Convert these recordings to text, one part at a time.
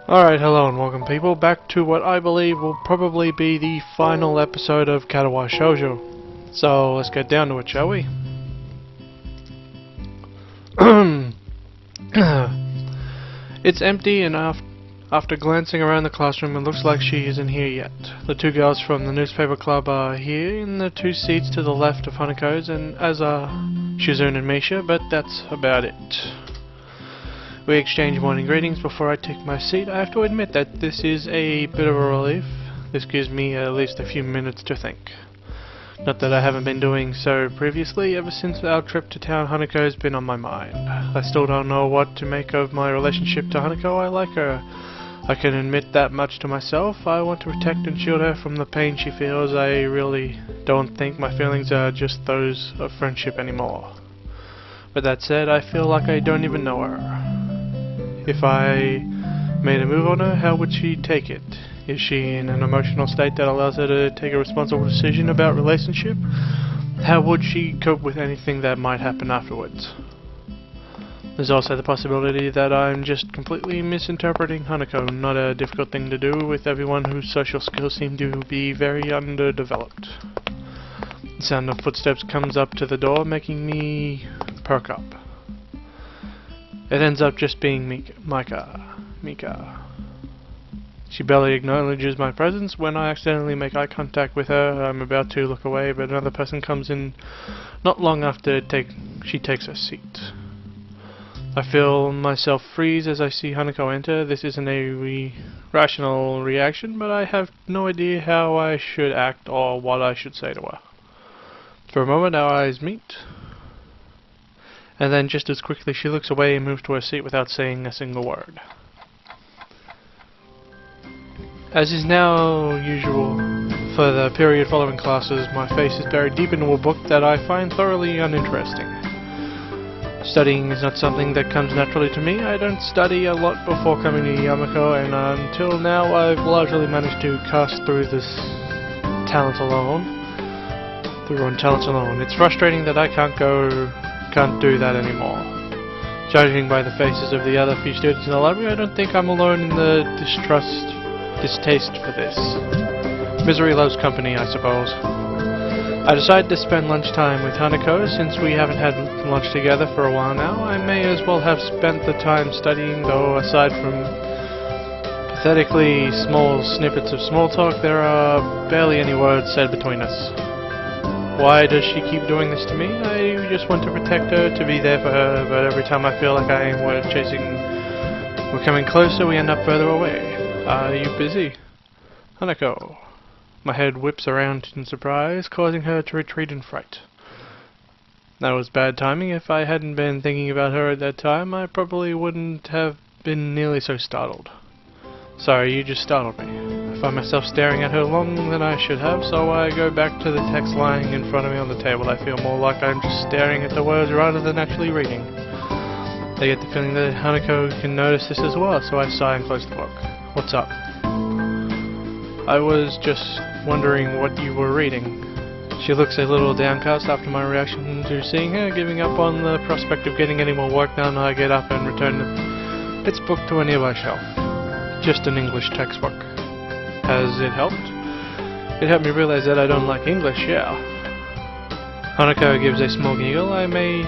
Alright, hello and welcome people back to what I believe will probably be the final episode of Katawa Shoujo. So let's get down to it, shall we? It's empty, and after glancing around the classroom, it looks like she isn't here yet. The two girls from the newspaper club are here in the two seats to the left of Hanako's, and as are Shizune and Misha, but that's about it. We exchange morning greetings before I take my seat. I have to admit that this is a bit of a relief. This gives me at least a few minutes to think. Not that I haven't been doing so previously. Ever since our trip to town, Hanako has been on my mind. I still don't know what to make of my relationship to Hanako. I like her. I can admit that much to myself. I want to protect and shield her from the pain she feels. I really don't think my feelings are just those of friendship anymore. But that said, I feel like I don't even know her. If I made a move on her, how would she take it? Is she in an emotional state that allows her to take a responsible decision about relationship? How would she cope with anything that might happen afterwards? There's also the possibility that I'm just completely misinterpreting Hanako, not a difficult thing to do with everyone whose social skills seem to be very underdeveloped. The sound of footsteps comes up to the door, making me perk up. It ends up just being Mika. She barely acknowledges my presence. When I accidentally make eye contact with her, I'm about to look away, but another person comes in not long after she takes her seat. I feel myself freeze as I see Hanako enter. This isn't a rational reaction, but I have no idea how I should act or what I should say to her. For a moment our eyes meet, and then just as quickly she looks away and moves to her seat without saying a single word. As is now usual for the period following classes, my face is buried deep into a book that I find thoroughly uninteresting. Studying is not something that comes naturally to me. I don't study a lot before coming to Yamako, and until now I've largely managed to cast through this talent alone. It's frustrating that I can't do that anymore. Judging by the faces of the other few students in the library, I don't think I'm alone in the distaste for this. Misery loves company, I suppose. I decided to spend lunchtime with Hanako. Since we haven't had lunch together for a while now, I may as well have spent the time studying, though aside from pathetically small snippets of small talk, there are barely any words said between us. Why does she keep doing this to me? I just want to protect her, to be there for her, but every time I feel like we're coming closer, we end up further away. Are you busy? Hanako. My head whips around in surprise, causing her to retreat in fright. That was bad timing. If I hadn't been thinking about her at that time, I probably wouldn't have been nearly so startled. Sorry, you just startled me. I find myself staring at her longer than I should have, so I go back to the text lying in front of me on the table. I feel more like I'm just staring at the words rather than actually reading. I get the feeling that Hanako can notice this as well, so I sigh and close the book. What's up? I was just wondering what you were reading. She looks a little downcast after my reaction to seeing her. Giving up on the prospect of getting any more work done, I get up and return its book to a nearby shelf. Just an English textbook. Has it helped? It helped me realize that I don't like English, yeah. Hanako gives a small giggle. I may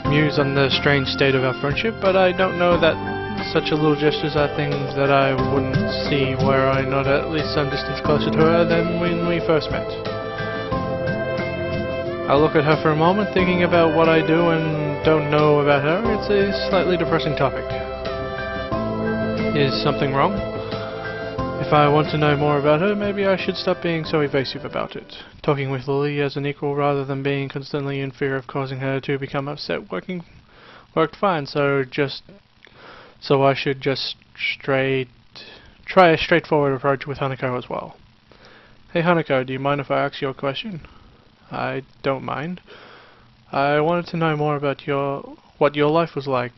muse on the strange state of our friendship, but I don't know that such little gestures are things that I wouldn't see were I not at least some distance closer to her than when we first met. I look at her for a moment, thinking about what I do and don't know about her. It's a slightly depressing topic. Is something wrong? If I want to know more about her, maybe I should stop being so evasive about it. Talking with Lily as an equal rather than being constantly in fear of causing her to become upset worked fine, so I should just try a straightforward approach with Hanako as well. Hey Hanako, do you mind if I ask you a question? I don't mind. I wanted to know more about what your life was like,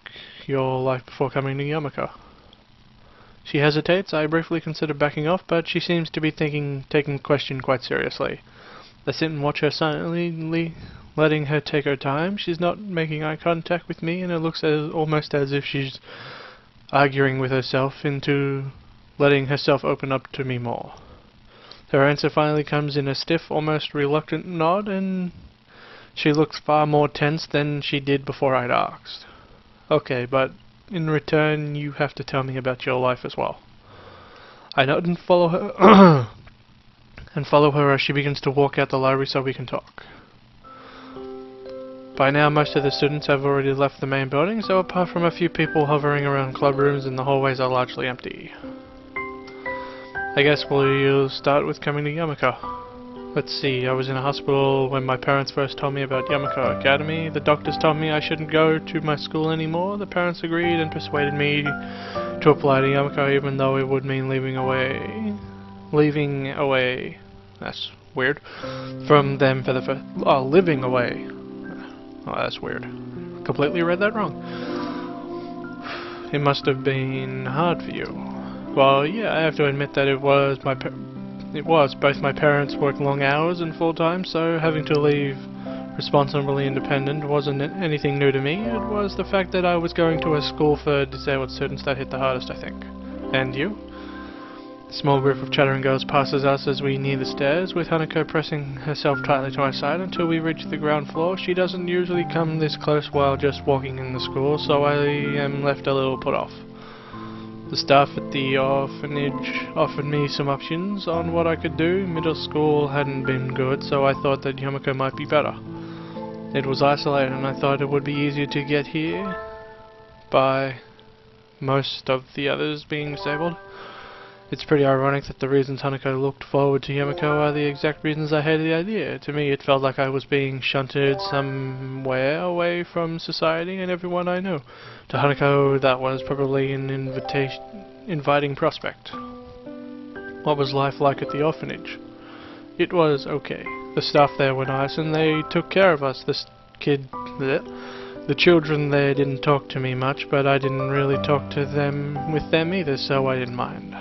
your life before coming to Yamako. She hesitates. I briefly consider backing off, but she seems to be taking the question quite seriously. I sit and watch her silently, letting her take her time. She's not making eye contact with me, and it looks almost as if she's arguing with herself into letting herself open up to me more. Her answer finally comes in a stiff, almost reluctant nod, and she looks far more tense than she did before I'd asked. Okay, but in return you have to tell me about your life as well. I nod and follow her and follow her as she begins to walk out the library so we can talk. By now most of the students have already left the main building, so apart from a few people hovering around club rooms and the hallways are largely empty. I guess we'll start with coming to Yamako. Let's see, I was in a hospital when my parents first told me about Yamako Academy. The doctors told me I shouldn't go to my school anymore. The parents agreed and persuaded me to apply to Yamako, even though it would mean leaving away, that's weird, from them for the first, living away. Oh, that's weird. Completely read that wrong. It must have been hard for you. Well, yeah, I have to admit that it was. Both my parents worked long hours and full-time, so having to leave responsibly independent wasn't anything new to me. It was the fact that I was going to a school for disabled students that hit the hardest, I think. And you? A small group of chattering girls passes us as we near the stairs, with Hanako pressing herself tightly to my side until we reach the ground floor. She doesn't usually come this close while just walking in the school, so I am left a little put off. The staff at the orphanage offered me some options on what I could do. Middle school hadn't been good, so I thought that Yamako might be better. It was isolated, and I thought it would be easier to get here by most of the others being disabled. It's pretty ironic that the reasons Hanako looked forward to Yamako are the exact reasons I hated the idea. To me, it felt like I was being shunted somewhere away from society and everyone I knew. To Hanako, that was probably an inviting prospect. What was life like at the orphanage? It was okay. The staff there were nice and they took care of us. The children there didn't talk to me much, but I didn't really talk to them with them either, so I didn't mind.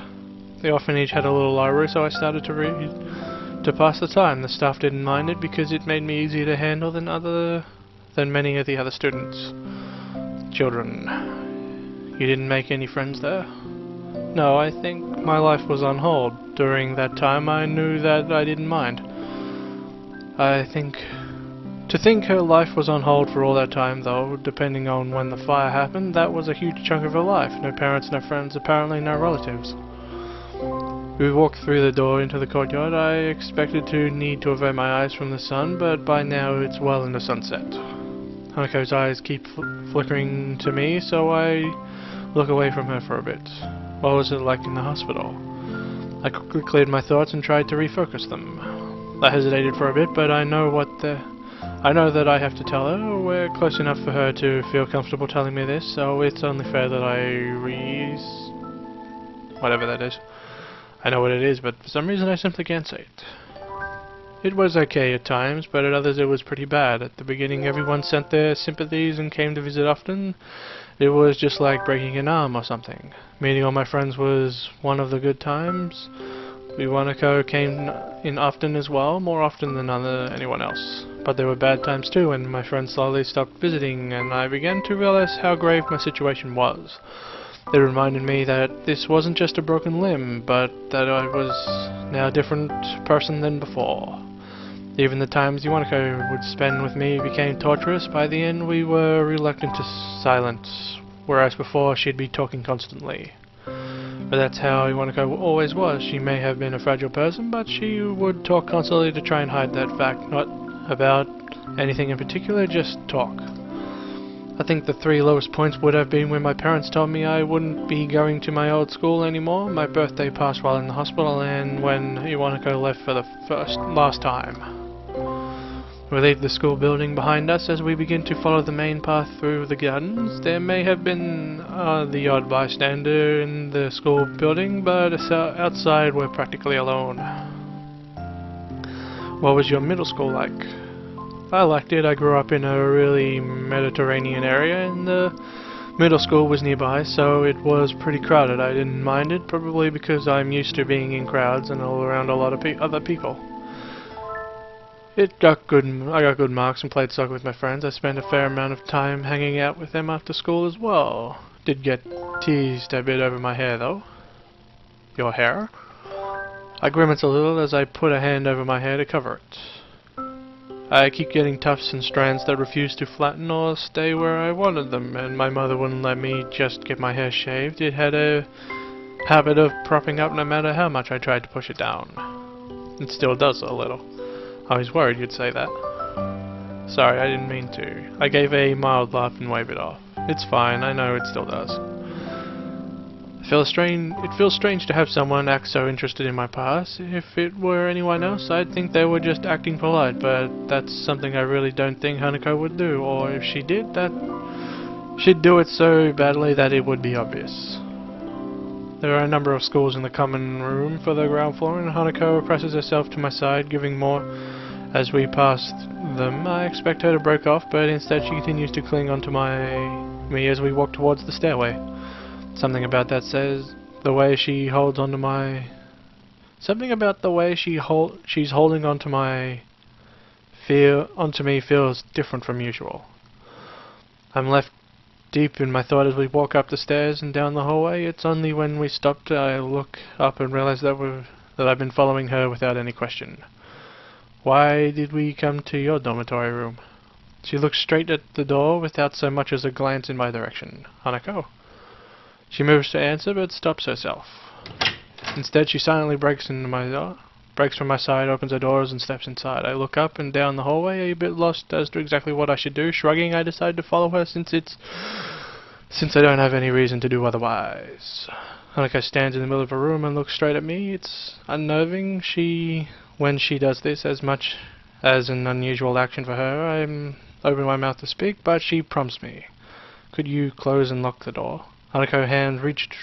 The orphanage had a little library, so I started to read to pass the time. The staff didn't mind it because it made me easier to handle than many of the other students. Children. You didn't make any friends there? No, I think my life was on hold. During that time I knew that I didn't mind. To think her life was on hold for all that time, though, depending on when the fire happened, that was a huge chunk of her life. No parents, no friends, apparently no relatives. We walked through the door into the courtyard. I expected to need to avert my eyes from the sun, but by now it's well into sunset. Hanako's eyes keep flickering to me, so I look away from her for a bit. What was it like in the hospital? I quickly cleared my thoughts and tried to refocus them. I hesitated for a bit, but I know that I have to tell her. We're close enough for her to feel comfortable telling me this, so it's only fair that whatever that is. I know what it is, but for some reason I simply can't say it. It was okay at times, but at others it was pretty bad. At the beginning everyone sent their sympathies and came to visit often. It was just like breaking an arm or something. Meeting all my friends was one of the good times. Hanako came in often as well, more often than anyone else. But there were bad times too, and my friends slowly stopped visiting, and I began to realize how grave my situation was. It reminded me that this wasn't just a broken limb, but that I was now a different person than before. Even the times Hanako would spend with me became torturous. By the end we were reluctant to silence, whereas before she'd be talking constantly. But that's how Hanako always was. She may have been a fragile person, but she would talk constantly to try and hide that fact. Not about anything in particular, just talk. I think the three lowest points would have been when my parents told me I wouldn't be going to my old school anymore, my birthday passed while in the hospital, and when Hanako left for the last time. We leave the school building behind us as we begin to follow the main path through the gardens. There may have been the odd bystander in the school building, but outside we're practically alone. What was your middle school like? I liked it. I grew up in a really Mediterranean area, and the middle school was nearby, so it was pretty crowded. I didn't mind it, probably because I'm used to being in crowds and all around a lot of other people. I got good marks and played soccer with my friends. I spent a fair amount of time hanging out with them after school as well. Did get teased a bit over my hair though. Your hair? I grimace a little as I put a hand over my hair to cover it. I keep getting tufts and strands that refuse to flatten or stay where I wanted them, and my mother wouldn't let me just get my hair shaved. It had a habit of propping up no matter how much I tried to push it down. It still does a little. I was worried you'd say that. Sorry, I didn't mean to. I gave a mild laugh and waved it off. It's fine, I know it still does. It feels strange to have someone act so interested in my past. If it were anyone else, I'd think they were just acting polite, but that's something I really don't think Hanako would do, or if she did, she'd do it so badly that it would be obvious. There are a number of schools in the common room for the ground floor, and Hanako presses herself to my side, giving more as we pass them. I expect her to break off, but instead she continues to cling onto me as we walk towards the stairway. Something about that says the way she holds onto my... Something about the way she's holding onto me feels different from usual. I'm left deep in my thought as we walk up the stairs and down the hallway. It's only when we stopped I look up and realize that I've been following her without any question. Why did we come to your dormitory room? She looks straight at the door without so much as a glance in my direction. Hanako. She moves to answer but stops herself. Instead she silently breaks from my side, opens her doors and steps inside. I look up and down the hallway, a bit lost as to exactly what I should do. Shrugging, I decide to follow her since I don't have any reason to do otherwise. Hanako stands in the middle of a room and looks straight at me. It's unnerving when she does this, as much as an unusual action for her. I open my mouth to speak, but she prompts me. Could you close and lock the door? Hanako's hand reached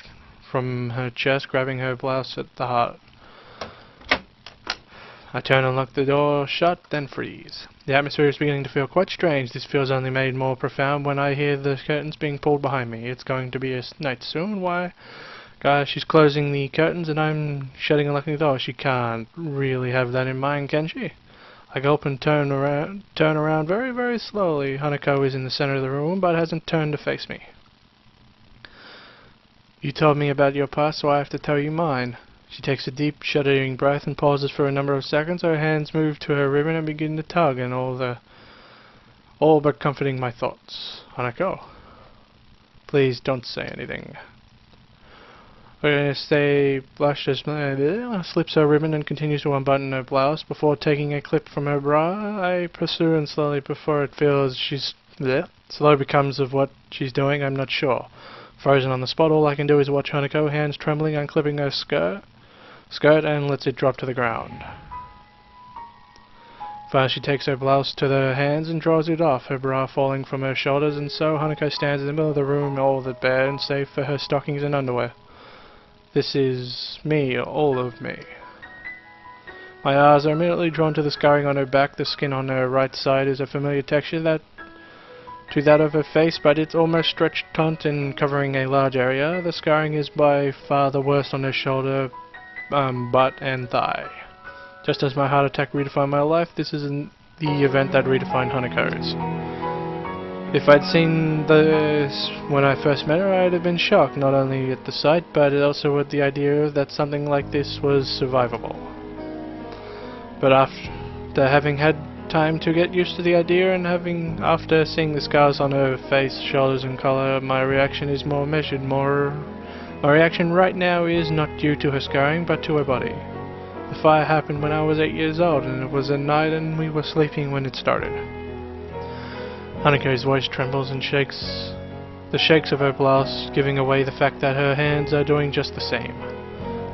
from her chest, grabbing her blouse at the heart. I turn and lock the door shut, then freeze. The atmosphere is beginning to feel quite strange. This feels only made more profound when I hear the curtains being pulled behind me. It's going to be a night soon. Why? Guys, she's closing the curtains and I'm shutting and locking the door. She can't really have that in mind, can she? I gulp and turn around very, very slowly. Hanako is in the center of the room, but hasn't turned to face me. You told me about your past, so I have to tell you mine. She takes a deep, shuddering breath and pauses for a number of seconds. Her hands move to her ribbon and begin to tug, and all but comforting my thoughts. Hanako, please don't say anything. We're going to stay blushed as slips her ribbon and continues to unbutton her blouse. Before taking a clip from her bra, I pursue and slowly before it feels slow becomes of what she's doing, I'm not sure. Frozen on the spot, all I can do is watch Hanako, hands trembling, unclipping her skirt and lets it drop to the ground. First she takes her blouse to the hands and draws it off, her bra falling from her shoulders, and so Hanako stands in the middle of the room, all that bare and save for her stockings and underwear. This is me, all of me. My eyes are immediately drawn to the scarring on her back. The skin on her right side is a familiar texture to that of her face, but it's almost stretched taut and covering a large area. The scarring is by far the worst on her shoulder, butt and thigh. Just as my heart attack redefined my life, this is the event that redefined Hanako's. If I'd seen this when I first met her, I'd have been shocked, not only at the sight, but also at the idea that something like this was survivable. But after having had time to get used to the idea and after seeing the scars on her face, shoulders and collar, my reaction is more measured. My reaction right now is not due to her scarring, but to her body. The fire happened when I was 8 years old, and it was at night and we were sleeping when it started. Hanako's voice trembles and shakes of her blouse, giving away the fact that her hands are doing just the same.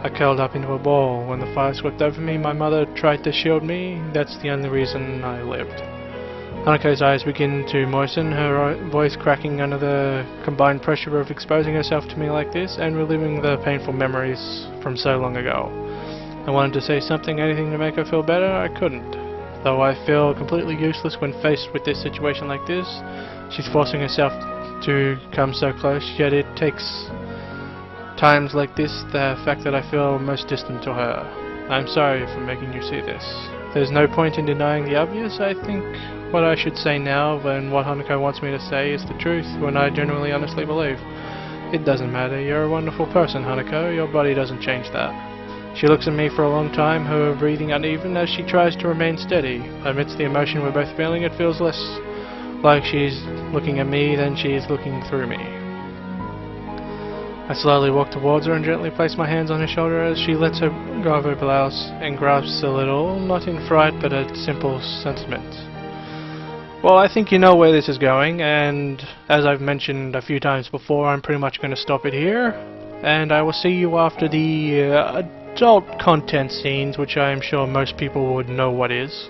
I curled up into a ball. When the fire swept over me, my mother tried to shield me. That's the only reason I lived. Hanako's eyes begin to moisten, her voice cracking under the combined pressure of exposing herself to me like this and reliving the painful memories from so long ago. I wanted to say something, anything to make her feel better. I couldn't. Though I feel completely useless when faced with this situation like this, she's forcing herself to come so close, yet it takes times like this the fact that I feel most distant to her. I'm sorry for making you see this. There's no point in denying the obvious. I think what I should say now, and what Hanako wants me to say, is the truth, when I genuinely honestly believe. It doesn't matter, you're a wonderful person, Hanako. Your body doesn't change that. She looks at me for a long time, her breathing uneven as she tries to remain steady. Amidst the emotion we're both feeling, it feels less like she's looking at me than she's looking through me. I slowly walk towards her and gently place my hands on her shoulder as she lets her go of her blouse and grasps a little, not in fright but a simple sentiment. Well, I think you know where this is going, and as I've mentioned a few times before, I'm pretty much going to stop it here, and I will see you after the adult content scenes, which I am sure most people would know what is.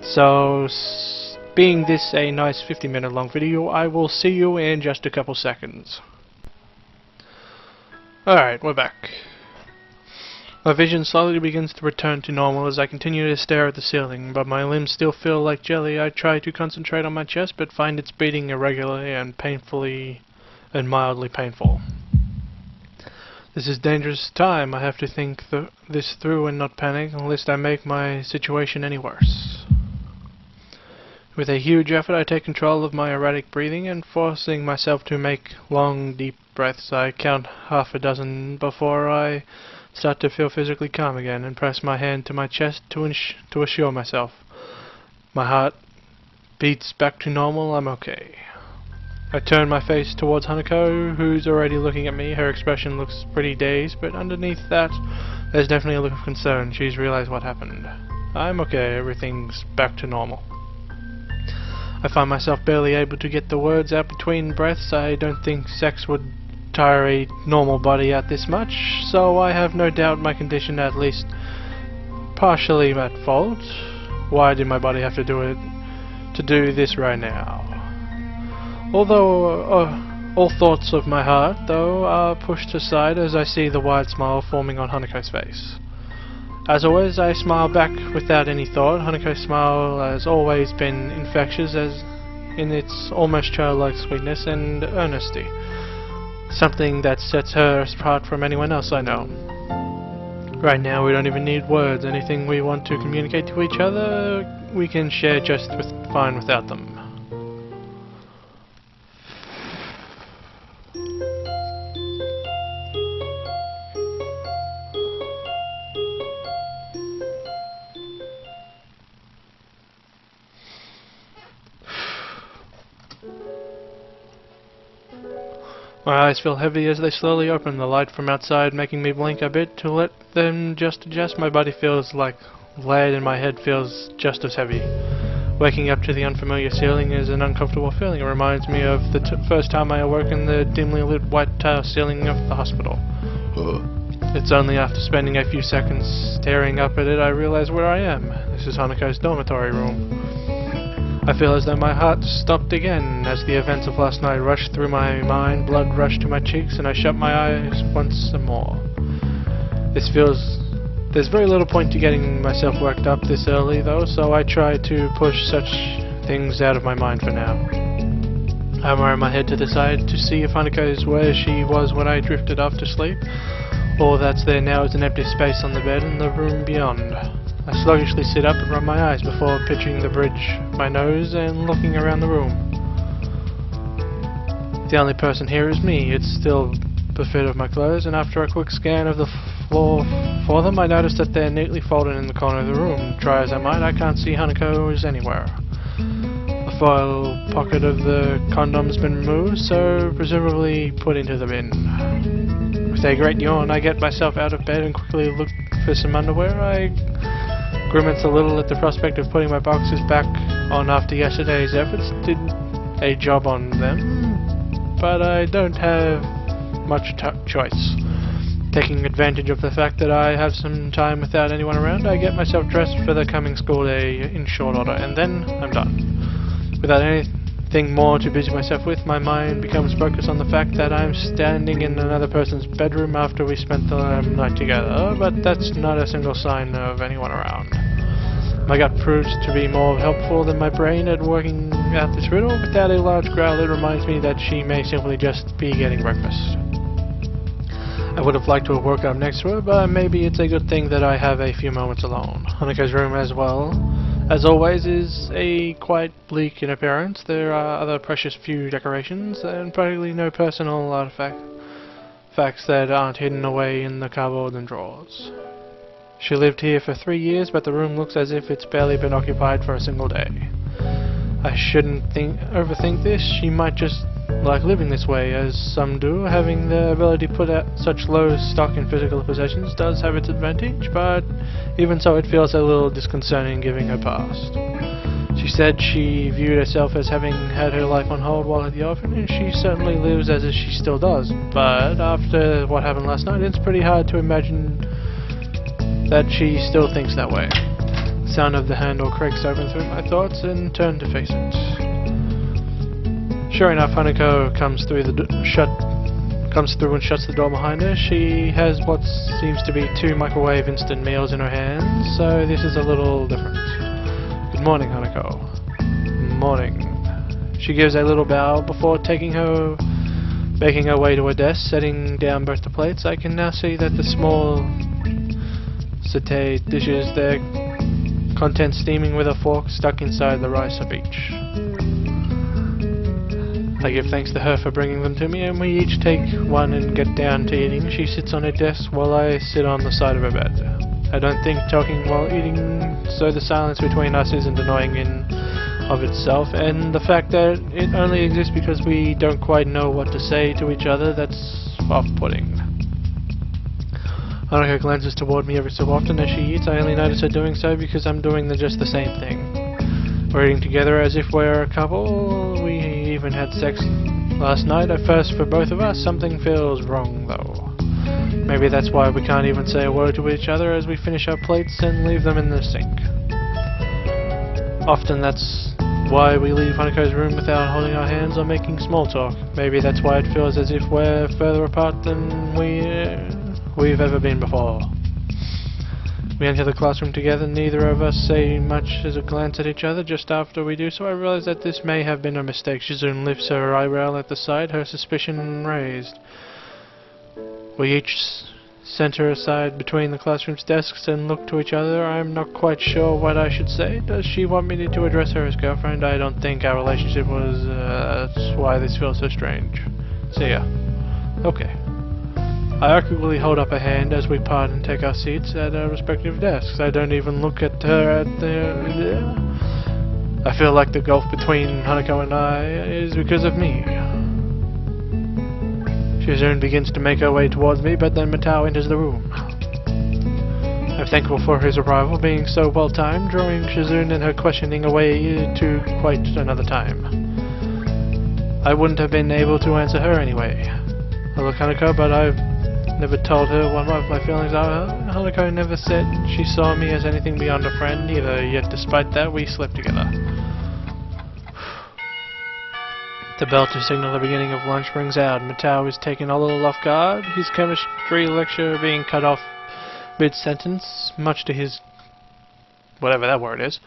So, being this a nice 50-minute long video, I will see you in just a couple seconds. Alright, we're back. My vision slowly begins to return to normal as I continue to stare at the ceiling, but my limbs still feel like jelly. I try to concentrate on my chest, but find its beating irregularly and painfully and mildly painful. This is dangerous time. I have to think this through and not panic, lest I make my situation any worse. With a huge effort, I take control of my erratic breathing and forcing myself to make long, deep breaths. I count half a dozen before I start to feel physically calm again and press my hand to my chest to assure myself. My heart beats back to normal. I'm okay. I turn my face towards Hanako, who's already looking at me. Her expression looks pretty dazed, but underneath that, there's definitely a look of concern. She's realized what happened. I'm okay. Everything's back to normal. I find myself barely able to get the words out between breaths. I don't think sex would tire a normal body out this much, so I have no doubt my condition at least partially at fault. Why did my body have to do this right now? Although all thoughts of my heart, though, are pushed aside as I see the wide smile forming on Hanako's face. As always, I smile back without any thought. Hanako's smile has always been infectious as in its almost childlike sweetness and earnesty. Something that sets her apart from anyone else I know. Right now we don't even need words. Anything we want to communicate to each other, we can share just fine without them. My eyes feel heavy as they slowly open, the light from outside making me blink a bit to let them just adjust. My body feels like lead and my head feels just as heavy. Waking up to the unfamiliar ceiling is an uncomfortable feeling. It reminds me of the first time I awoke in the dimly lit white tile ceiling of the hospital. It's only after spending a few seconds staring up at it I realize where I am. This is Hanako's dormitory room. I feel as though my heart stopped again as the events of last night rushed through my mind. Blood rushed to my cheeks and I shut my eyes once more. There's very little point to getting myself worked up this early though, so I try to push such things out of my mind for now. I turn my head to the side to see if Hanako is where she was when I drifted off to sleep. All that's there now is an empty space on the bed in the room beyond. I sluggishly sit up and rub my eyes before picturing the bridge my nose and looking around the room. The only person here is me. It's still the fit of my clothes, and after a quick scan of the floor for them, I notice that they're neatly folded in the corner of the room. Try as I might, I can't see Hanako's anywhere. The foil pocket of the condom's been removed, so presumably put into the bin. With a great yawn, I get myself out of bed and quickly look for some underwear. I grimace a little at the prospect of putting my boxers back on after yesterday's efforts. Did a job on them, but I don't have much choice. Taking advantage of the fact that I have some time without anyone around, I get myself dressed for the coming school day in short order, and then I'm done. Without anything more to busy myself with, my mind becomes focused on the fact that I'm standing in another person's bedroom after we spent the night together, but that's not a single sign of anyone around. My gut proves to be more helpful than my brain at working out this riddle. Without a large growl, it reminds me that she may simply just be getting breakfast. I would have liked to have woke up next to her, but maybe it's a good thing that I have a few moments alone. Hanako's room as well as always, is quite bleak in appearance. There are other precious few decorations and practically no personal artifacts that aren't hidden away in the cupboards and drawers. She lived here for 3 years, but the room looks as if it's barely been occupied for a single day. I shouldn't overthink this. She might just like living this way, as some do. Having the ability to put out such low stock in physical possessions does have its advantage, but even so it feels a little disconcerting given her past. She said she viewed herself as having had her life on hold while at the orphanage. She certainly lives as if she still does, but after what happened last night, it's pretty hard to imagine that she still thinks that way. The sound of the handle creaks open through my thoughts and turn to face it. Sure enough, Hanako comes through and shuts the door behind her. She has what seems to be 2 microwave instant meals in her hands, so this is a little different. Good morning, Hanako. Morning. She gives a little bow before making her way to her desk, setting down both the plates. I can now see that the small satay dishes, their contents steaming with a fork stuck inside the rice of each. I give thanks to her for bringing them to me, and we each take one and get down to eating. She sits on her desk while I sit on the side of her bed. I don't think talking while eating, so the silence between us isn't annoying in of itself, and the fact that it only exists because we don't quite know what to say to each other, that's off-putting. Hanako glances toward me every so often as she eats. I only notice her doing so because I'm doing just the same thing. We're eating together as if we're a couple. We even had sex last night. At first, for both of us, something feels wrong though. Maybe that's why we can't even say a word to each other as we finish our plates and leave them in the sink. Often that's why we leave Hanako's room without holding our hands or making small talk. Maybe that's why it feels as if we're further apart than we've ever been before. We enter the classroom together. Neither of us say much as a glance at each other. Just after we do so, I realize that this may have been a mistake. Shizune lifts her eyebrow at the sight, her suspicion raised. We each center aside between the classroom's desks and look to each other. I'm not quite sure what I should say. Does she want me to address her as girlfriend? I don't think our relationship was... that's why this feels so strange. See ya. Okay. I awkwardly hold up a hand as we part and take our seats at our respective desks. I don't even look at her I feel like the gulf between Hanako and I is because of me. Shizune begins to make her way towards me, but then Matao enters the room. I'm thankful for his arrival, being so well-timed, drawing Shizune and her questioning away to quite another time. I wouldn't have been able to answer her anyway. I look at Hanako, but I've never told her what my feelings are. Hanako never said she saw me as anything beyond a friend either, yet despite that we slept together. The bell to signal the beginning of lunch rings out. Matao is taken a little off guard, his chemistry lecture being cut off mid-sentence, much to his... whatever that word is.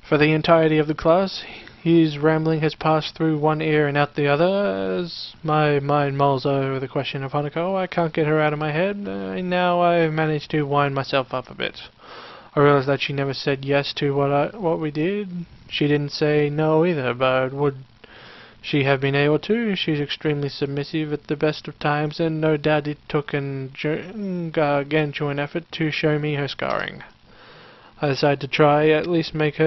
For the entirety of the class, his rambling has passed through one ear and out the other. As my mind mulls over the question of Hanako, I can't get her out of my head. Now I've managed to wind myself up a bit. I realize that she never said yes to what we did. She didn't say no either, but would she have been able to? She's extremely submissive at the best of times, and no doubt it took an gargantuan effort to show me her scarring. I decided to try at least make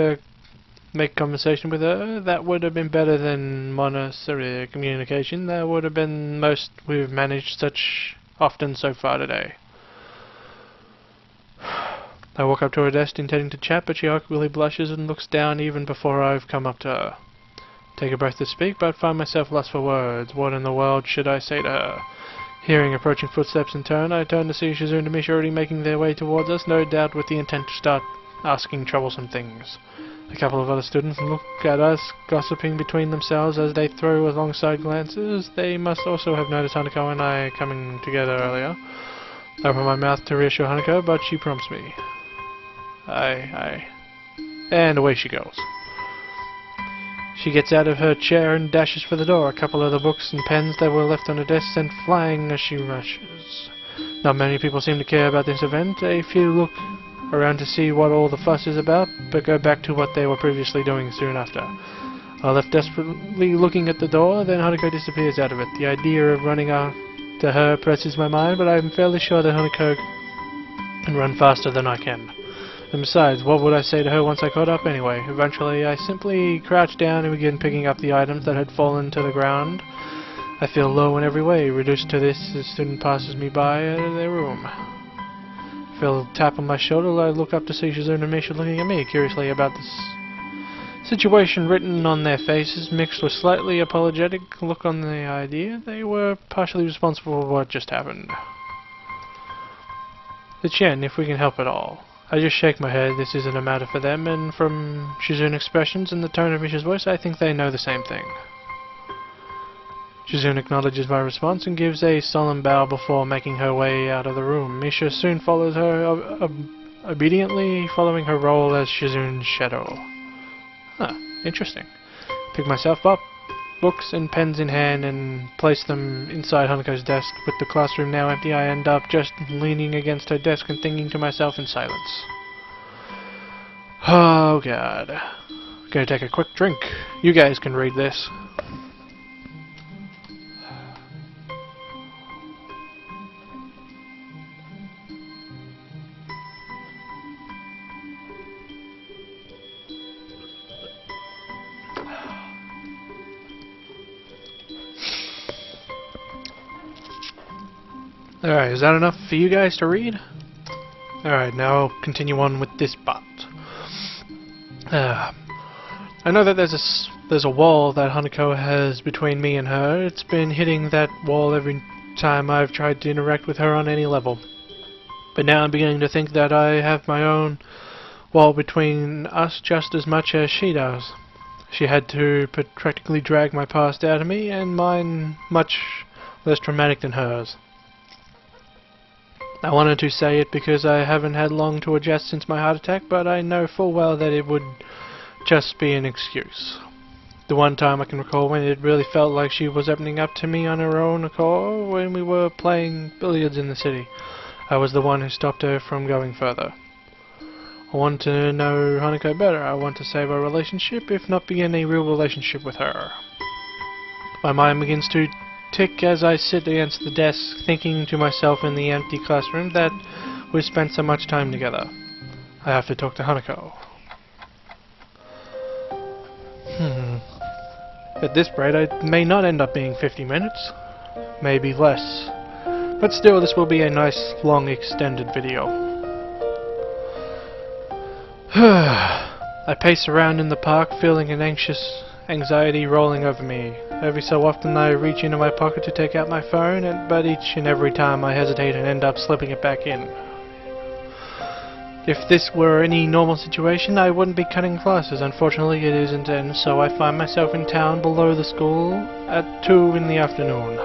conversation with her. That would have been better than monosyllabic communication. That would have been most we've managed such often so far today. I walk up to her desk intending to chat, but she awkwardly blushes and looks down even before I've come up to her. Take a breath to speak, but find myself lost for words. What in the world should I say to her? Hearing approaching footsteps in turn, I turn to see Shizune and Misha already making their way towards us, no doubt with the intent to start asking troublesome things. A couple of other students look at us, gossiping between themselves as they throw alongside glances. They must also have noticed Hanako and I coming together earlier. I open my mouth to reassure Hanako, but she prompts me. And away she goes. She gets out of her chair and dashes for the door. A couple of the books and pens that were left on her desk sent flying as she rushes. Not many people seem to care about this event. A few look around to see what all the fuss is about, but go back to what they were previously doing soon after. I left desperately looking at the door, then Hanako disappears out of it. The idea of running after her presses my mind, but I'm fairly sure that Hanako can run faster than I can. And besides, what would I say to her once I caught up anyway? Eventually, I simply crouch down and begin picking up the items that had fallen to the ground. I feel low in every way, reduced to this as a student passes me by out of their room. I feel a tap on my shoulder. I look up to see Shizune and Misha looking at me curiously about this situation. Written on their faces, mixed with slightly apologetic look on the idea they were partially responsible for what just happened. The Chen, if we can help at all. I just shake my head. This isn't a matter for them, and from Shizune's expressions and the tone of Misha's voice, I think they know the same thing. Shizune acknowledges my response and gives a solemn bow before making her way out of the room. Misha soon follows her, obediently following her role as Shizune's shadow. Huh, interesting. Pick myself up, books and pens in hand, and place them inside Hanako's desk. With the classroom now empty, I end up just leaning against her desk and thinking to myself in silence. Oh god. Gonna take a quick drink. You guys can read this. Alright, is that enough for you guys to read? Alright, now I'll continue on with this part. I know that there's a wall that Hanako has between me and her. It's been hitting that wall every time I've tried to interact with her on any level. But now I'm beginning to think that I have my own wall between us just as much as she does. She had to practically drag my past out of me, and mine much less traumatic than hers. I wanted to say it because I haven't had long to adjust since my heart attack, but I know full well that it would just be an excuse. The one time I can recall when it really felt like she was opening up to me on her own accord when we were playing billiards in the city. I was the one who stopped her from going further. I want to know Hanako better. I want to save our relationship, if not begin a real relationship with her. My mind begins to tick as I sit against the desk, thinking to myself in the empty classroom that we've spent so much time together. I have to talk to Hanako. At this rate, it may not end up being 50 minutes. Maybe less. But still, this will be a nice, long, extended video. I pace around in the park, feeling an anxiety rolling over me. Every so often I reach into my pocket to take out my phone, but each and every time I hesitate and end up slipping it back in. If this were any normal situation, I wouldn't be cutting classes. Unfortunately, it isn't, and so I find myself in town below the school at 2 in the afternoon.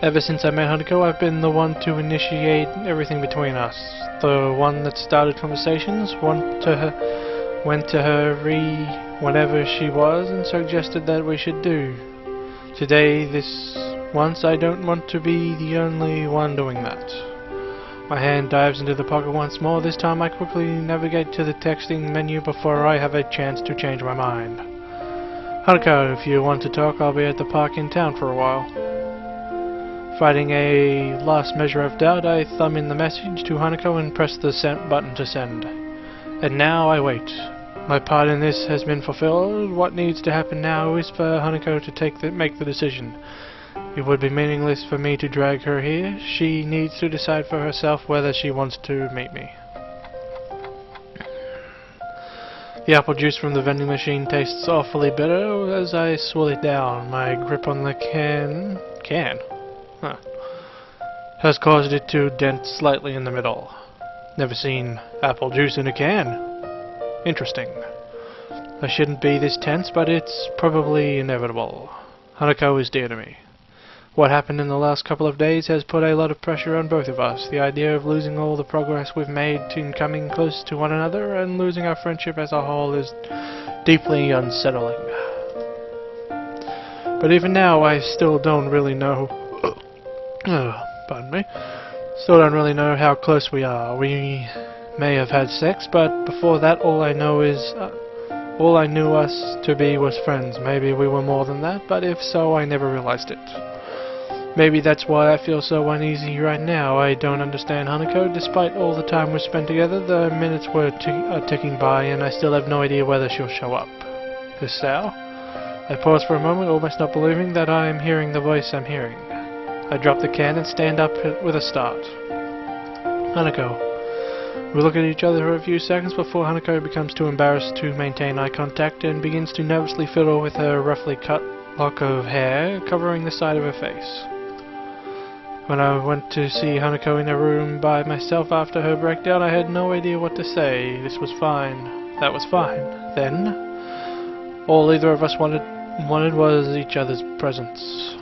Ever since I met Hanako, I've been the one to initiate everything between us. The one that started conversations, went to her whenever she was, and suggested that we should do. Today, this once, I don't want to be the only one doing that. My hand dives into the pocket once more. This time I quickly navigate to the texting menu before I have a chance to change my mind. Hanako, if you want to talk, I'll be at the park in town for a while. Fighting a last measure of doubt, I thumb in the message to Hanako and press the send button to send. And now I wait. My part in this has been fulfilled. What needs to happen now is for Hanako to make the decision. It would be meaningless for me to drag her here. She needs to decide for herself whether she wants to meet me. The apple juice from the vending machine tastes awfully bitter as I swirl it down. My grip on the can has caused it to dent slightly in the middle. Never seen apple juice in a can. Interesting. I shouldn't be this tense, but it's probably inevitable. Hanako is dear to me. What happened in the last couple of days has put a lot of pressure on both of us. The idea of losing all the progress we've made in coming close to one another and losing our friendship as a whole is deeply unsettling. But even now, I still don't really know... pardon me. Still don't really know how close we are. We may have had sex, but before that all I knew us to be was friends. Maybe we were more than that, but if so, I never realized it. Maybe that's why I feel so uneasy right now. I don't understand Hanako. Despite all the time we've spent together, the minutes are ticking by, and I still have no idea whether she'll show up. This Sao? I pause for a moment, almost not believing that I am hearing the voice I'm hearing. I drop the can and stand up with a start. Hanako. We look at each other for a few seconds before Hanako becomes too embarrassed to maintain eye contact and begins to nervously fiddle with her roughly cut lock of hair covering the side of her face. When I went to see Hanako in a room by myself after her breakdown, I had no idea what to say. This was fine. That was fine. Then, all either of us wanted was each other's presence.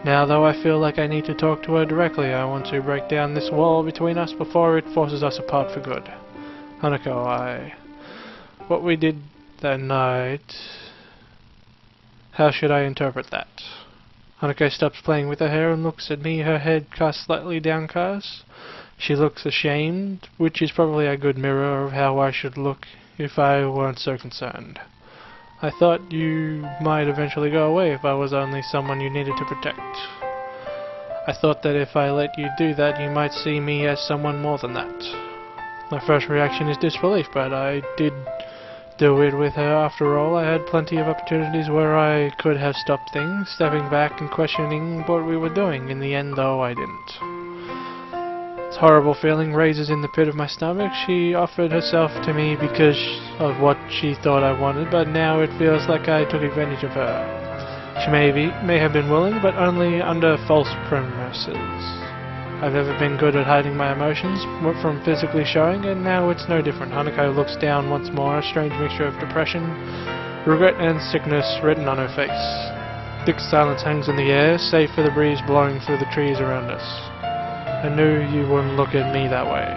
Now, though, I feel like I need to talk to her directly. I want to break down this wall between us before it forces us apart for good. Hanako, what we did that night... How should I interpret that? Hanako stops playing with her hair and looks at me, her head cast slightly downcast. She looks ashamed, which is probably a good mirror of how I should look if I weren't so concerned. I thought you might eventually go away if I was only someone you needed to protect. I thought that if I let you do that, you might see me as someone more than that. My first reaction is disbelief, but I did do it with her after all. I had plenty of opportunities where I could have stopped things, stepping back and questioning what we were doing. In the end, though, I didn't. This horrible feeling raises in the pit of my stomach. She offered herself to me because of what she thought I wanted, but now it feels like I took advantage of her. She may have been willing, but only under false premises. I've never been good at hiding my emotions from physically showing, and now it's no different. Hanako looks down once more, a strange mixture of depression, regret and sickness written on her face. Thick silence hangs in the air, save for the breeze blowing through the trees around us. I knew you wouldn't look at me that way.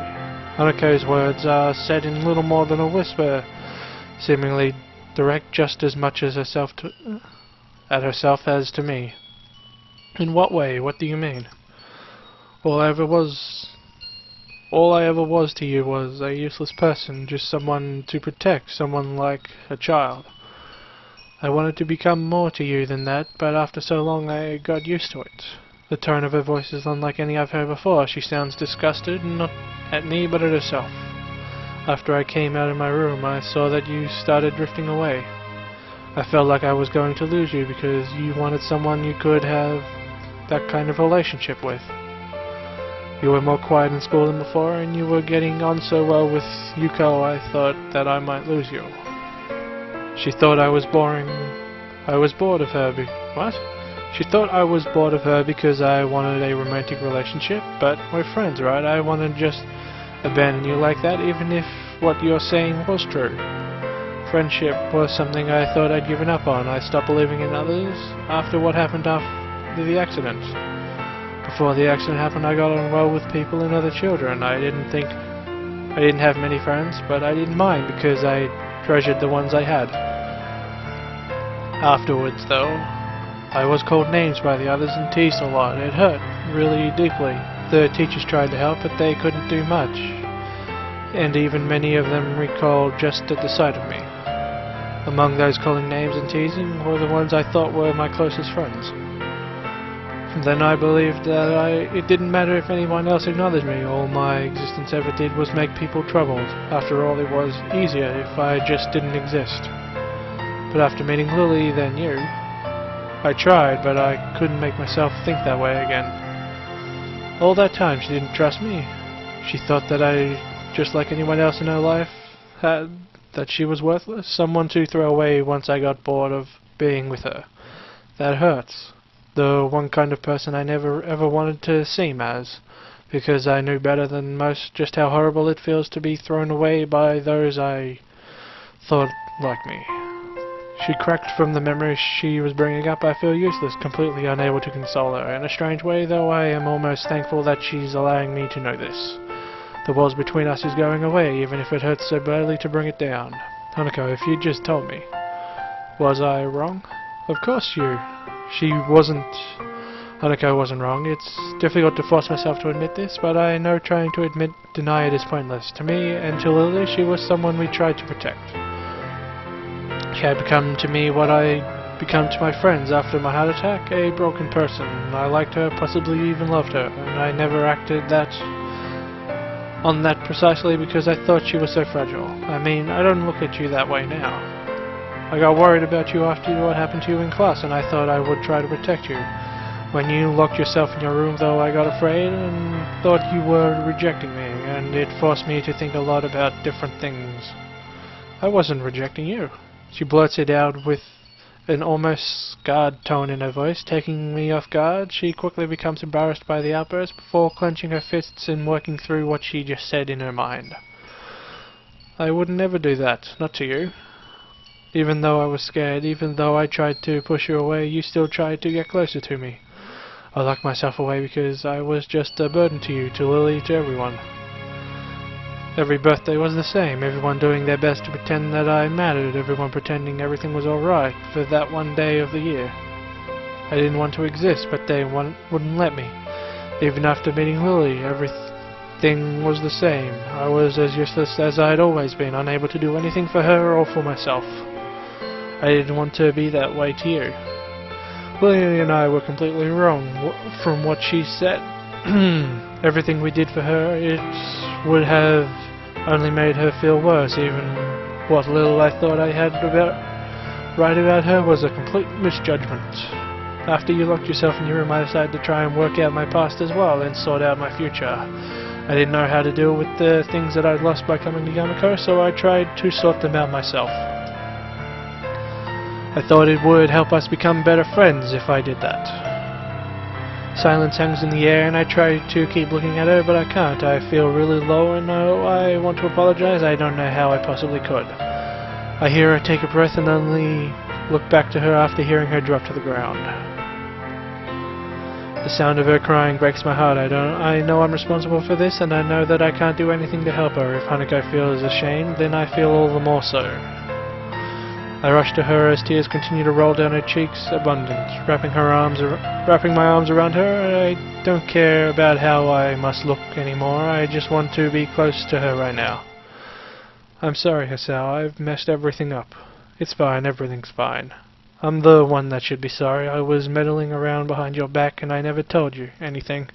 Hanako's words are said in little more than a whisper, seemingly direct just as much as herself as to me. In what way? What do you mean? All I ever was to you was a useless person, just someone to protect, someone like a child. I wanted to become more to you than that, but after so long I got used to it. The tone of her voice is unlike any I've heard before. She sounds disgusted, not at me but at herself. After I came out of my room, I saw that you started drifting away. I felt like I was going to lose you because you wanted someone you could have that kind of relationship with. You were more quiet in school than before, and you were getting on so well with Yuko I thought that I might lose you. She thought I was boring. I was bored of her What? She thought I was bored of her because I wanted a romantic relationship, but we're friends, right? I wouldn't just abandon you like that, even if what you're saying was true. Friendship was something I thought I'd given up on. I stopped believing in others after what happened after the accident. Before the accident happened, I got on well with people and other children. I didn't have many friends, but I didn't mind because I treasured the ones I had. Afterwards, though, I was called names by the others and teased a lot. It hurt really deeply. The teachers tried to help, but they couldn't do much. And even many of them recoiled just at the sight of me. Among those calling names and teasing were the ones I thought were my closest friends. Then I believed that it didn't matter if anyone else acknowledged me. All my existence ever did was make people troubled. After all, it was easier if I just didn't exist. But after meeting Lily, then you, I tried, but I couldn't make myself think that way again. All that time she didn't trust me. She thought that I, just like anyone else in her life, that she was worthless, someone to throw away once I got bored of being with her. That hurts. The one kind of person I never ever wanted to seem as, because I knew better than most just how horrible it feels to be thrown away by those I thought like me. She cracked from the memories she was bringing up. I feel useless, completely unable to console her. In a strange way, though, I am almost thankful that she's allowing me to know this. The walls between us is going away, even if it hurts so badly to bring it down. Hanako, if you'd just told me. Was I wrong? Of course She wasn't Hanako wasn't wrong. It's difficult to force myself to admit this, but I know trying to deny it is pointless. To me and to Lily, she was someone we tried to protect. She had become to me what I become to my friends after my heart attack, a broken person. I liked her, possibly even loved her, and I never acted on that precisely because I thought she was so fragile. I mean, I don't look at you that way now. I got worried about you after what happened to you in class, and I thought I would try to protect you. When you locked yourself in your room, though, I got afraid and thought you were rejecting me, and it forced me to think a lot about different things. I wasn't rejecting you. She blurts it out with an almost scared tone in her voice, taking me off guard. She quickly becomes embarrassed by the outburst before clenching her fists and working through what she just said in her mind. I would never do that, not to you. Even though I was scared, even though I tried to push you away, you still tried to get closer to me. I locked myself away because I was just a burden to you, to Lily, to everyone. Every birthday was the same, everyone doing their best to pretend that I mattered, everyone pretending everything was alright for that one day of the year. I didn't want to exist, but they wouldn't let me. Even after meeting Lily, everything was the same. I was as useless as I had always been, unable to do anything for her or for myself. I didn't want to be that way to you. Lily and I were completely wrong from what she said. Everything we did for her, it would have only made her feel worse. Even what little I thought I had right about her was a complete misjudgment. After you locked yourself in your room, I decided to try and work out my past as well and sort out my future. I didn't know how to deal with the things that I'd lost by coming to Hanako, so I tried to sort them out myself. I thought it would help us become better friends if I did that. Silence hangs in the air and I try to keep looking at her, but I can't. I feel really low and I want to apologize. I don't know how I possibly could. I hear her take a breath and only look back to her after hearing her drop to the ground. The sound of her crying breaks my heart. I know I'm responsible for this, and I know that I can't do anything to help her. If Hanako feels ashamed, then I feel all the more so. I rush to her as tears continue to roll down her cheeks, abundant, wrapping my arms around her. I don't care about how I must look anymore. I just want to be close to her right now. I'm sorry, Hasao. I've messed everything up. It's fine. Everything's fine. I'm the one that should be sorry. I was meddling around behind your back and I never told you anything.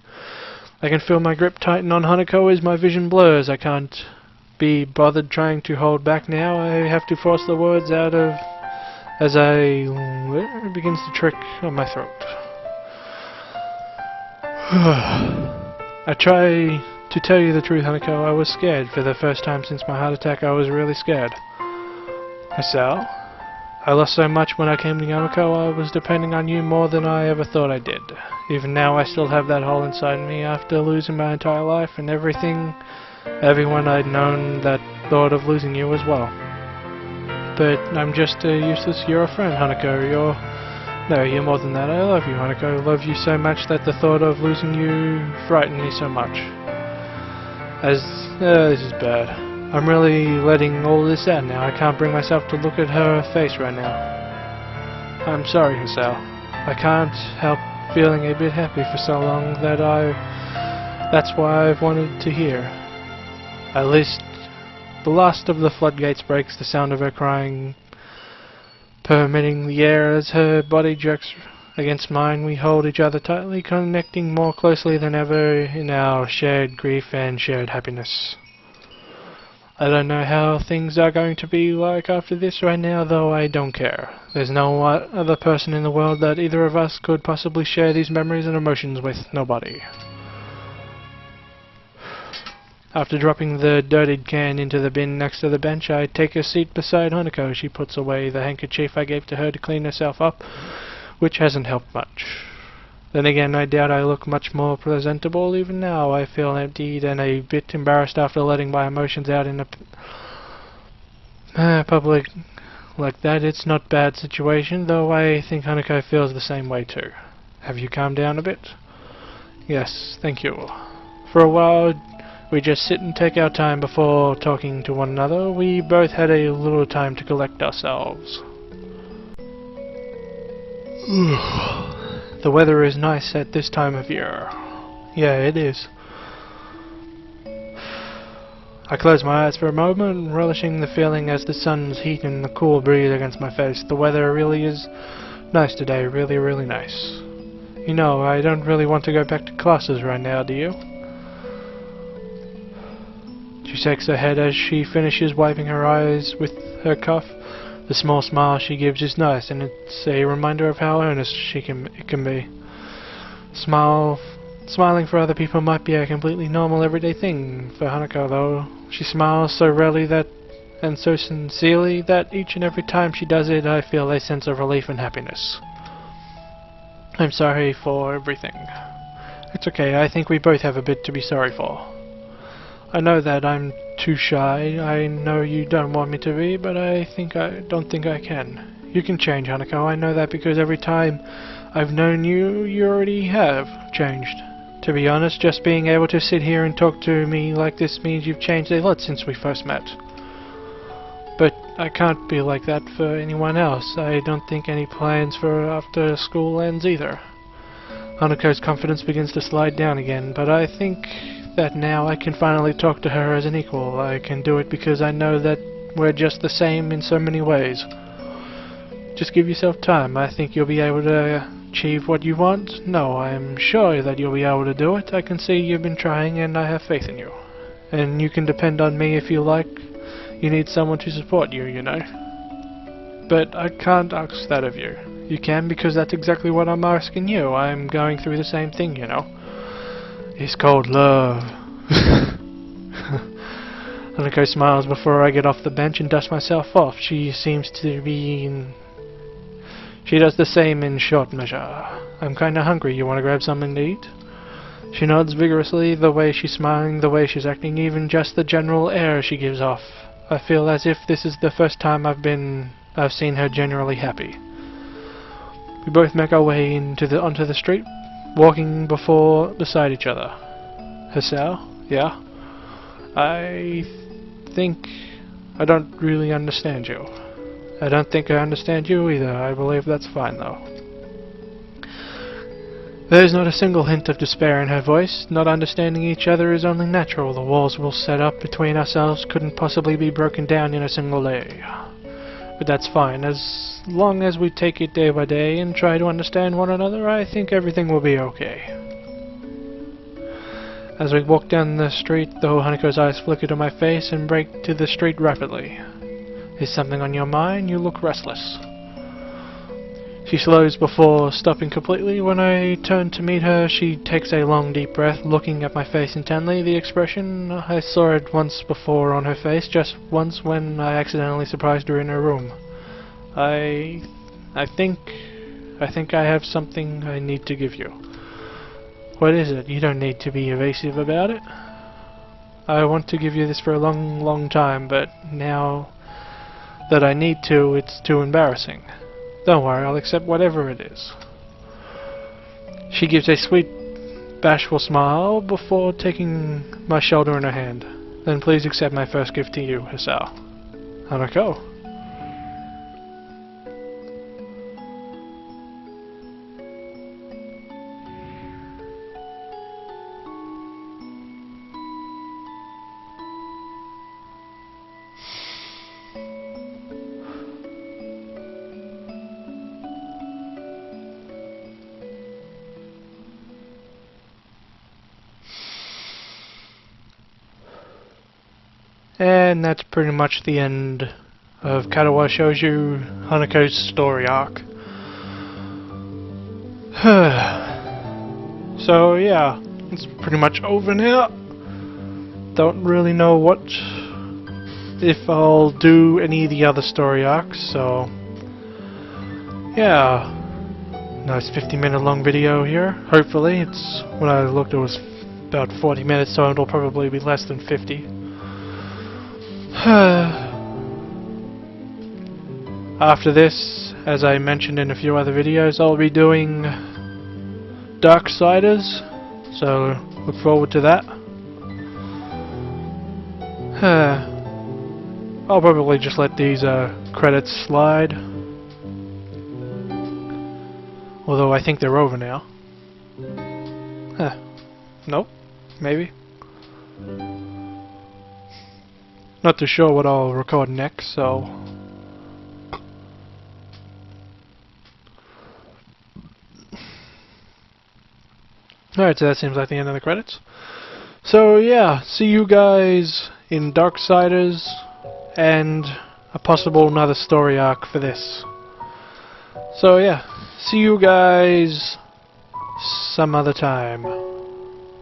I can feel my grip tighten on Hanako as my vision blurs. I can't be bothered trying to hold back now. I have to force the words out as it begins to trick on my throat. I try to tell you the truth, Hanako. I was scared. For the first time since my heart attack, I was really scared. Hasao, I lost so much when I came to Hanako. I was depending on you more than I ever thought I did. Even now I still have that hole inside me after losing my entire life and everyone I'd known that thought of losing you as well. But I'm just you're a friend, Hanako. You're more than that. I love you, Hanako. I love you so much that the thought of losing you frightened me so much. This is bad. I'm really letting all this out now. I can't bring myself to look at her face right now. I'm sorry, Hasao. I can't help feeling a bit happy for so long that's why I've wanted to hear. At least the last of the floodgates breaks, the sound of her crying permeating the air as her body jerks against mine. We hold each other tightly, connecting more closely than ever in our shared grief and shared happiness. I don't know how things are going to be like after this right now, though I don't care. There's no other person in the world that either of us could possibly share these memories and emotions with. Nobody. After dropping the dirtied can into the bin next to the bench, I take a seat beside Hanako. She puts away the handkerchief I gave to her to clean herself up, which hasn't helped much. Then again, I doubt I look much more presentable. Even now, I feel emptied and a bit embarrassed after letting my emotions out in a public like that. It's not a bad situation, though I think Hanako feels the same way too. Have you calmed down a bit? Yes, thank you. For a while, we just sit and take our time before talking to one another. We both had a little time to collect ourselves. The weather is nice at this time of year. Yeah, it is. I close my eyes for a moment, relishing the feeling as the sun's heat and the cool breeze against my face. The weather really is nice today, really, really nice. You know, I don't really want to go back to classes right now, do you? She shakes her head as she finishes wiping her eyes with her cuff. The small smile she gives is nice, and it's a reminder of how earnest it can be. Smiling for other people might be a completely normal everyday thing. For Hanako, though, she smiles so rarely and so sincerely that each and every time she does it, I feel a sense of relief and happiness. I'm sorry for everything. It's okay, I think we both have a bit to be sorry for. I know that I'm too shy, I know you don't want me to be, but I don't think I can. You can change, Hanako, I know that because every time I've known you, you already have changed. To be honest, just being able to sit here and talk to me like this means you've changed a lot since we first met. But I can't be like that for anyone else. I don't think any plans for after school ends either. Hanako's confidence begins to slide down again, but I think that now I can finally talk to her as an equal. I can do it because I know that we're just the same in so many ways. Just give yourself time. I think you'll be able to achieve what you want. No, I'm sure that you'll be able to do it. I can see you've been trying and I have faith in you. And you can depend on me if you like. You need someone to support you, you know. But I can't ask that of you. You can because that's exactly what I'm asking you. I'm going through the same thing, you know. It's called love. Hanako smiles before I get off the bench and dust myself off. She seems to be She does the same in short measure. I'm kinda hungry. You wanna grab something to eat? She nods vigorously, the way she's smiling, the way she's acting, even just the general air she gives off. I feel as if this is the first time I've seen her generally happy. We both make our way onto the street, walking beside each other. Hisao? Yeah? I think I don't really understand you. I don't think I understand you either. I believe that's fine, though. There's not a single hint of despair in her voice. Not understanding each other is only natural. The walls we'll set up between ourselves couldn't possibly be broken down in a single day. But that's fine. As long as we take it day by day and try to understand one another, I think everything will be okay. As we walk down the street, though, Hanako's eyes flicker to my face and break to the street rapidly. Is something on your mind? You look restless. She slows before stopping completely. When I turn to meet her, she takes a long deep breath, looking at my face intently. The expression, I saw it once before on her face, just once when I accidentally surprised her in her room. I think I have something I need to give you. What is it? You don't need to be evasive about it. I want to give you this for a long, long time, but now that I need to, it's too embarrassing. Don't worry, I'll accept whatever it is. She gives a sweet, bashful smile before taking my shoulder in her hand. Then please accept my first gift to you, Hisao. Hanako. And that's pretty much the end of Katawa Shoujo Hanako's story arc. So yeah, it's pretty much over now. Don't really know if I'll do any of the other story arcs, so yeah. Nice 50-minute long video here. Hopefully, when I looked it was about 40 minutes, so it'll probably be less than 50. After this, as I mentioned in a few other videos, I'll be doing Darksiders, so look forward to that. I'll probably just let these credits slide. Although I think they're over now. Huh. Nope. Maybe. Not too sure what I'll record next, so... Alright, so that seems like the end of the credits. So yeah, see you guys in Darksiders, and a possible another story arc for this. So yeah, see you guys some other time.